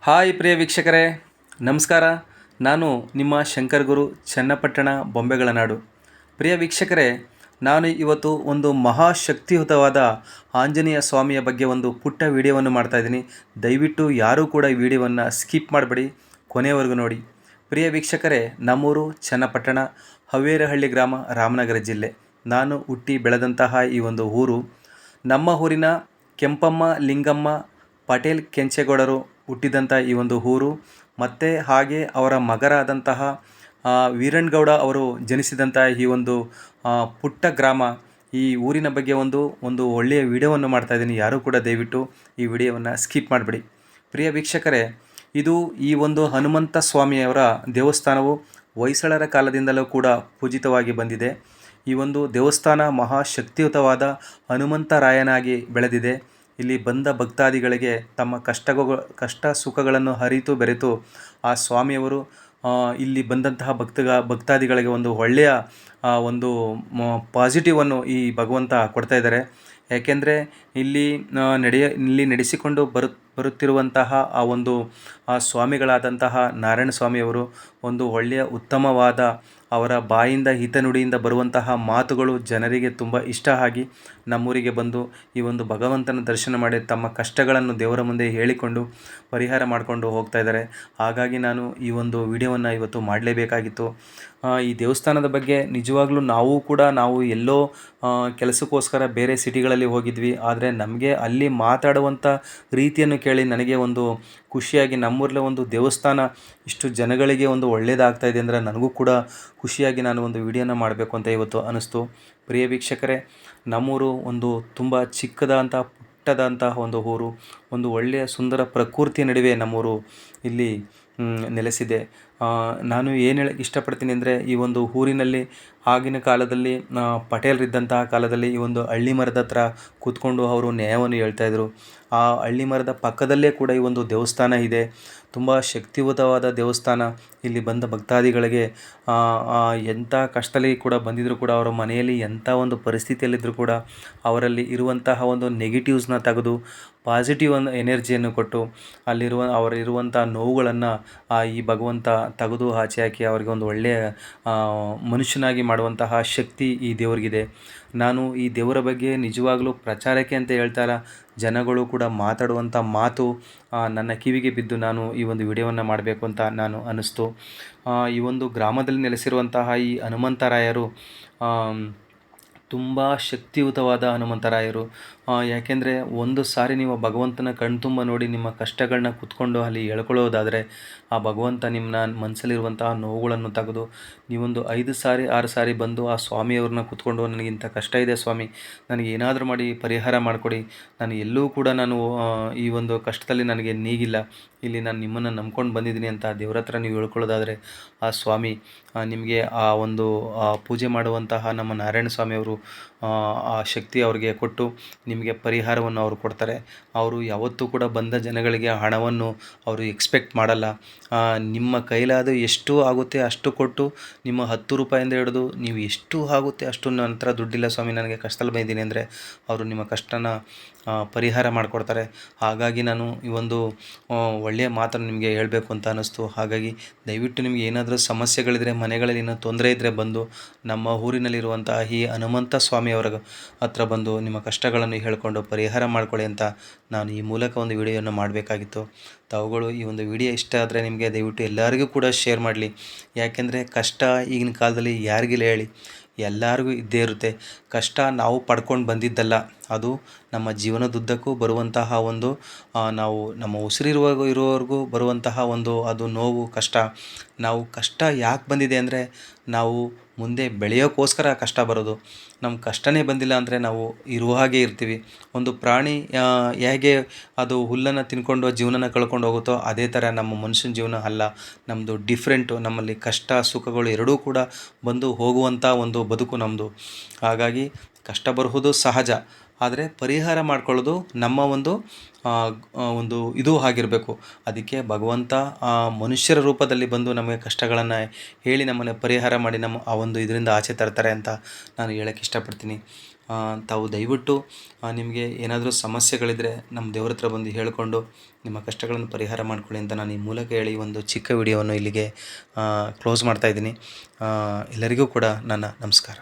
Hi ಪ್ರಿಯ ವೀಕ್ಷಕರೇ, ನಮಸ್ಕಾರ. ನಾನು ನಿಮ್ಮ ಶಂಕರ್ ಗುರು, ಚನ್ನಪಟ್ಟಣ, ಬೊಂಬೆಗಳ ನಾಡು. ಪ್ರಿಯ ವೀಕ್ಷಕರೇ, ನಾನು ಇವತ್ತು ಒಂದು ಮಹಾಶಕ್ತಿಯುತವಾದ ಆಂಜನೇಯ ಸ್ವಾಮಿಯ ಬಗ್ಗೆ ಒಂದು ಪುಟ್ಟ ವಿಡಿಯೋವನ್ನು ಮಾಡ್ತಾಯಿದ್ದೀನಿ. ದಯವಿಟ್ಟು ಯಾರೂ ಕೂಡ ಈ ವಿಡಿಯೋವನ್ನು ಸ್ಕಿಪ್ ಮಾಡಬೇಡಿ, ಕೊನೆಯವರೆಗೂ ನೋಡಿ. ಪ್ರಿಯ ವೀಕ್ಷಕರೇ, ನಮ್ಮೂರು ಚನ್ನಪಟ್ಟಣ, ಹವೇರಹಳ್ಳಿ ಗ್ರಾಮ, ರಾಮನಗರ ಜಿಲ್ಲೆ. ನಾನು ಹುಟ್ಟಿ ಬೆಳೆದಂತಹ ಈ ಒಂದು ಊರು, ನಮ್ಮ ಊರಿನ ಕೆಂಪಮ್ಮ ಲಿಂಗಮ್ಮ ಪಟೇಲ್ ಕೆಂಚೇಗೌಡರು ಹುಟ್ಟಿದಂಥ ಈ ಒಂದು ಊರು, ಮತ್ತು ಹಾಗೆ ಅವರ ಮಗರಾದಂತಹ ವೀರಣ್ಣಗೌಡ ಅವರು ಜನಿಸಿದಂಥ ಈ ಒಂದು ಪುಟ್ಟ ಗ್ರಾಮ. ಈ ಊರಿನ ಬಗ್ಗೆ ಒಂದು ಒಳ್ಳೆಯ ವಿಡಿಯೋವನ್ನು ಮಾಡ್ತಾಯಿದ್ದೀನಿ. ಯಾರೂ ಕೂಡ ದಯವಿಟ್ಟು ಈ ವಿಡಿಯೋವನ್ನು ಸ್ಕಿಪ್ ಮಾಡಬೇಡಿ. ಪ್ರಿಯ ವೀಕ್ಷಕರೇ, ಇದು ಈ ಒಂದು ಹನುಮಂತ ಸ್ವಾಮಿಯವರ ದೇವಸ್ಥಾನವು ಹೊಯ್ಸಳರ ಕಾಲದಿಂದಲೂ ಕೂಡ ಪೂಜಿತವಾಗಿ ಬಂದಿದೆ. ಈ ಒಂದು ದೇವಸ್ಥಾನ ಮಹಾಶಕ್ತಿಯುತವಾದ ಹನುಮಂತರಾಯನಾಗಿ ಬೆಳೆದಿದೆ. ಇಲ್ಲಿ ಬಂದ ಭಕ್ತಾದಿಗಳಿಗೆ ತಮ್ಮ ಕಷ್ಟ ಸುಖಗಳನ್ನು ಅರಿತು ಬೆರೆತು ಆ ಸ್ವಾಮಿಯವರು ಇಲ್ಲಿ ಬಂದಂತಹ ಭಕ್ತಾದಿಗಳಿಗೆ ಒಂದು ಒಳ್ಳೆಯ ಒಂದು ಪಾಸಿಟಿವನ್ನು ಈ ಭಗವಂತ ಕೊಡ್ತಾ ಇದ್ದಾರೆ. ಯಾಕೆಂದರೆ ಇಲ್ಲಿ ನಡೆಸಿಕೊಂಡು ಬರುತ್ತಿರುವಂತಹ ಆ ಸ್ವಾಮಿಗಳಾದಂತಹ ನಾರಾಯಣ ಸ್ವಾಮಿಯವರು ಒಂದು ಒಳ್ಳೆಯ ಉತ್ತಮವಾದ ಅವರ ಬಾಯಿಂದ ಹಿತನುಡಿಯಿಂದ ಬರುವಂತಹ ಮಾತುಗಳು ಜನರಿಗೆ ತುಂಬ ಇಷ್ಟ ಆಗಿ ನಮ್ಮೂರಿಗೆ ಬಂದು ಈ ಒಂದು ಭಗವಂತನ ದರ್ಶನ ಮಾಡಿ ತಮ್ಮ ಕಷ್ಟಗಳನ್ನು ದೇವರ ಮುಂದೆ ಹೇಳಿಕೊಂಡು ಪರಿಹಾರ ಮಾಡಿಕೊಂಡು ಹೋಗ್ತಾ ಇದ್ದಾರೆ. ಹಾಗಾಗಿ ನಾನು ಈ ಒಂದು ವಿಡಿಯೋವನ್ನು ಇವತ್ತು ಮಾಡಲೇಬೇಕಾಗಿತ್ತು. ಈ ದೇವಸ್ಥಾನದ ಬಗ್ಗೆ ನಿಜವಾಗ್ಲೂ ನಾವು ಎಲ್ಲೋ ಕೆಲಸಕ್ಕೋಸ್ಕರ ಬೇರೆ ಸಿಟಿಗಳಲ್ಲಿ ಹೋಗಿದ್ವಿ. ಆದರೆ ನಮಗೆ ಅಲ್ಲಿ ಮಾತಾಡುವಂಥ ರೀತಿಯನ್ನು ಕೇಳಿ ನನಗೆ ಒಂದು ಖುಷಿಯಾಗಿ, ನಮ್ಮೂರಲ್ಲೇ ಒಂದು ದೇವಸ್ಥಾನ ಇಷ್ಟು ಜನಗಳಿಗೆ ಒಂದು ಒಳ್ಳೆಯದಾಗ್ತಾಯಿದೆ ಅಂದರೆ ನನಗೂ ಕೂಡ ಖುಷಿಯಾಗಿ ನಾನು ಒಂದು ವಿಡಿಯೋನ ಮಾಡಬೇಕು ಅಂತ ಇವತ್ತು ಅನ್ನಿಸ್ತು. ಪ್ರಿಯ ವೀಕ್ಷಕರೇ, ನಮ್ಮೂರು ಒಂದು ತುಂಬ ಪುಟ್ಟದಂತಹ ಒಂದು ಊರು. ಒಂದು ಒಳ್ಳೆಯ ಸುಂದರ ಪ್ರಕೃತಿಯ ನಡುವೆ ನಮ್ಮೂರು ಇಲ್ಲಿ ನೆಲೆಸಿದೆ. ನಾನು ಏನು ಹೇಳಕ್ಕೆ ಇಷ್ಟಪಡ್ತೀನಿ ಅಂದರೆ, ಈ ಒಂದು ಊರಿನಲ್ಲಿ ಆಗಿನ ಕಾಲದಲ್ಲಿ ಪಟೇಲರಿದ್ದಂತಹ ಕಾಲದಲ್ಲಿ ಈ ಒಂದು ಹಳ್ಳಿ ಮರದ ಹತ್ರ ಕೂತ್ಕೊಂಡು ಅವರು ನ್ಯಾಯವನ್ನು ಹೇಳ್ತಾಯಿದ್ರು. ಆ ಹಳ್ಳಿ ಮರದ ಪಕ್ಕದಲ್ಲೇ ಕೂಡ ಈ ಒಂದು ದೇವಸ್ಥಾನ ಇದೆ. ತುಂಬ ಶಕ್ತಿಯುತವಾದ ದೇವಸ್ಥಾನ. ಇಲ್ಲಿ ಬಂದ ಭಕ್ತಾದಿಗಳಿಗೆ ಎಂಥ ಕಷ್ಟದಲ್ಲಿ ಕೂಡ ಬಂದಿದ್ದರೂ ಕೂಡ, ಅವರ ಮನೆಯಲ್ಲಿ ಎಂಥ ಒಂದು ಪರಿಸ್ಥಿತಿಯಲ್ಲಿದ್ದರೂ ಕೂಡ ಅವರಲ್ಲಿ ಇರುವಂತಹ ಒಂದು ನೆಗೆಟಿವ್ಸ್ನ ತೆಗೆದು ಪಾಸಿಟಿವ್ ಎನರ್ಜಿಯನ್ನು ಕೊಟ್ಟು ಅವರಿರುವಂಥ ನೋವುಗಳನ್ನು ಈ ಭಗವಂತ ತೆಗೆದು ಆಚೆ ಹಾಕಿ ಅವರಿಗೆ ಒಂದು ಒಳ್ಳೆಯ ಮನುಷ್ಯನಾಗಿ ಮಾಡುವಂತಹ ಶಕ್ತಿ ಈ ದೇವರಿಗಿದೆ. ನಾನು ಈ ದೇವರ ಬಗ್ಗೆ ನಿಜವಾಗಲೂ ಪ್ರಚಾರಕ್ಕೆ ಅಂತ ಹೇಳ್ತಾರ, ಜನಗಳು ಕೂಡ ಮಾತಾಡುವಂಥ ಮಾತು ನನ್ನ ಕಿವಿಗೆ ಬಿದ್ದು ನಾನು ಈ ಒಂದು ವಿಡಿಯೋವನ್ನು ಮಾಡಬೇಕು ಅಂತ ನಾನು ಅನ್ನಿಸ್ತು. ಈ ಒಂದು ಗ್ರಾಮದಲ್ಲಿ ನೆಲೆಸಿರುವಂತಹ ಈ ಹನುಮಂತರಾಯರು ತುಂಬ ಶಕ್ತಿಯುತವಾದ ಹನುಮಂತರಾಯರು. ಯಾಕೆಂದರೆ ಒಂದು ಸಾರಿ ನೀವು ಭಗವಂತನ ಕಣ್ತುಂಬ ನೋಡಿ ನಿಮ್ಮ ಕಷ್ಟಗಳನ್ನ ಕೂತ್ಕೊಂಡು ಅಲ್ಲಿ ಹೇಳ್ಕೊಳ್ಳೋದಾದರೆ ಆ ಭಗವಂತ ನಿಮ್ಮ ಮನಸ್ಸಲ್ಲಿರುವಂತಹ ನೋವುಗಳನ್ನು ತೆಗೆದು ನೀವೊಂದು 5 ಸಾರಿ 6 ಸಾರಿ ಬಂದು ಆ ಸ್ವಾಮಿಯವ್ರನ್ನ ಕೂತ್ಕೊಂಡು, ನನಗಿಂಥ ಕಷ್ಟ ಇದೆ ಸ್ವಾಮಿ, ನನಗೆ ಏನಾದರೂ ಮಾಡಿ ಪರಿಹಾರ ಮಾಡಿಕೊಡಿ, ನಾನು ಎಲ್ಲೂ ಕೂಡ ಈ ಒಂದು ಕಷ್ಟದಲ್ಲಿ ನನಗೆ ನೀಗಿಲ್ಲ, ಇಲ್ಲಿ ನಾನು ನಿಮ್ಮನ್ನು ನಂಬ್ಕೊಂಡು ಬಂದಿದ್ದೀನಿ ಅಂತ ದೇವ್ರ ಹತ್ರ ನೀವು ಹೇಳ್ಕೊಳ್ಳೋದಾದರೆ ಆ ಸ್ವಾಮಿ ನಿಮಗೆ ಪೂಜೆ ಮಾಡುವಂತಹ ನಮ್ಮ ನಾರಾಯಣ ಸ್ವಾಮಿಯವರು ಆ ಶಕ್ತಿ ಅವರಿಗೆ ಕೊಟ್ಟು ನಿಮಗೆ ಪರಿಹಾರವನ್ನು ಅವರು ಕೊಡ್ತಾರೆ. ಅವರು ಯಾವತ್ತೂ ಕೂಡ ಬಂದ ಜನಗಳಿಗೆ ಹಣವನ್ನು ಅವರು ಎಕ್ಸ್ಪೆಕ್ಟ್ ಮಾಡಲ್ಲ. ನಿಮ್ಮ ಕೈಲಾದ ಎಷ್ಟು ಆಗುತ್ತೆ ಅಷ್ಟು ಕೊಟ್ಟು, ನಿಮ್ಮ 10 ರೂಪಾಯಿಂದ ಹಿಡಿದು ನೀವು ಎಷ್ಟು ಆಗುತ್ತೆ ಅಷ್ಟು, ನನ್ನ ಹತ್ರ ದುಡ್ಡಿಲ್ಲ ಸ್ವಾಮಿ, ನನಗೆ ಕಷ್ಟದಲ್ಲಿ ಬಂದಿದ್ದೀನಿ ಅಂದರೆ ಅವರು ನಿಮ್ಮ ಕಷ್ಟನ ಪರಿಹಾರ ಮಾಡಿಕೊಡ್ತಾರೆ. ಹಾಗಾಗಿ ನಾನು ಈ ಒಂದು ಒಳ್ಳೆಯ ಮಾತನ್ನು ನಿಮಗೆ ಹೇಳಬೇಕು ಅಂತ ಅನ್ನಿಸ್ತು. ಹಾಗಾಗಿ ದಯವಿಟ್ಟು ನಿಮಗೆ ಏನಾದರೂ ಸಮಸ್ಯೆಗಳಿದ್ರೆ, ಮನೆಗಳಲ್ಲಿ ಏನೋ ತೊಂದರೆ ಇದ್ದರೆ ಬಂದು ನಮ್ಮ ಊರಿನಲ್ಲಿರುವಂತಹ ಈ ಹನುಮಂತ ಸ್ವಾಮಿಯವರ ಹತ್ರ ಬಂದು ನಿಮ್ಮ ಕಷ್ಟಗಳನ್ನು ಹೇಳಿಕೊಂಡು ಪರಿಹಾರ ಮಾಡಿಕೊಳ್ಳಿ ಅಂತ ನಾನು ಈ ಮೂಲಕ ಒಂದು ವಿಡಿಯೋವನ್ನು ಮಾಡಬೇಕಾಗಿತ್ತು. ತಾವುಗಳು ಈ ಒಂದು ವಿಡಿಯೋ ಇಷ್ಟ ಆದರೆ ನಿಮಗೆ ದಯವಿಟ್ಟು ಎಲ್ಲರಿಗೂ ಕೂಡ ಶೇರ್ ಮಾಡಲಿ. ಯಾಕೆಂದರೆ ಕಷ್ಟ ಈಗಿನ ಕಾಲದಲ್ಲಿ ಯಾರಿಗಿಲ್ಲ ಹೇಳಿ, ಎಲ್ಲರಿಗೂ ಇದ್ದೇ ಇರುತ್ತೆ. ಕಷ್ಟ ನಾವು ಪಡ್ಕೊಂಡು ಬಂದಿದ್ದಲ್ಲ, ಅದು ನಮ್ಮ ಜೀವನದುದ್ದಕ್ಕೂ ಬರುವಂತಹ ನಾವು ನಮ್ಮ ಇರುವವರೆಗೂ ಬರುವಂತಹ ಅದು ನೋವು, ಕಷ್ಟ. ನಾವು ಕಷ್ಟ ಯಾಕೆ ಬಂದಿದೆ ಅಂದರೆ, ನಾವು ಮುಂದೆ ಬೆಳೆಯೋಕ್ಕೋಸ್ಕರ ಕಷ್ಟ ಬರೋದು. ನಮ್ಮ ಕಷ್ಟನೇ ಬಂದಿಲ್ಲ ಅಂದರೆ ನಾವು ಇರುವ ಹಾಗೆ ಇರ್ತೀವಿ. ಒಂದು ಪ್ರಾಣಿ ಹೇಗೆ ಅದು ಹುಲ್ಲನ್ನು ತಿನ್ಕೊಂಡು ಜೀವನನ ಕಳ್ಕೊಂಡು ಹೋಗುತ್ತೋ, ಅದೇ ಥರ ನಮ್ಮ ಮನುಷ್ಯನ ಜೀವನ ಅಲ್ಲ. ನಮ್ಮದು ಡಿಫ್ರೆಂಟು. ನಮ್ಮಲ್ಲಿ ಕಷ್ಟ ಸುಖಗಳು ಎರಡೂ ಕೂಡ ಬಂದು ಹೋಗುವಂಥ ಒಂದು ಬದುಕು ನಮ್ಮದು. ಹಾಗಾಗಿ ಕಷ್ಟ ಬರುವುದು ಸಹಜ. ಆದರೆ ಪರಿಹಾರ ಮಾಡ್ಕೊಳ್ಳೋದು ನಮ್ಮ ಒಂದು ಇದು ಆಗಿರಬೇಕು. ಅದಕ್ಕೆ ಭಗವಂತ ಮನುಷ್ಯರ ರೂಪದಲ್ಲಿ ಬಂದು ನಮಗೆ ಕಷ್ಟಗಳನ್ನು ಹೇಳಿ ನಮ್ಮನ್ನು ಪರಿಹಾರ ಮಾಡಿ ನಮ್ಮ ಆ ಒಂದು ಇದರಿಂದ ಆಚೆ ತರ್ತಾರೆ ಅಂತ ನಾನು ಹೇಳಕ್ಕೆ ಇಷ್ಟಪಡ್ತೀನಿ. ತಾವು ದಯವಿಟ್ಟು ನಿಮಗೆ ಏನಾದರೂ ಸಮಸ್ಯೆಗಳಿದ್ದರೆ ನಮ್ಮ ದೇವ್ರ ಹತ್ರ ಬಂದು ಹೇಳಿಕೊಂಡು ನಿಮ್ಮ ಕಷ್ಟಗಳನ್ನು ಪರಿಹಾರ ಮಾಡ್ಕೊಳ್ಳಿ ಅಂತ ನಾನು ಈ ಮೂಲಕ ಹೇಳಿ ಒಂದು ಚಿಕ್ಕ ವಿಡಿಯೋವನ್ನು ಇಲ್ಲಿಗೆ ಕ್ಲೋಸ್ ಮಾಡ್ತಾಯಿದ್ದೀನಿ. ಎಲ್ಲರಿಗೂ ಕೂಡ ನನ್ನ ನಮಸ್ಕಾರ.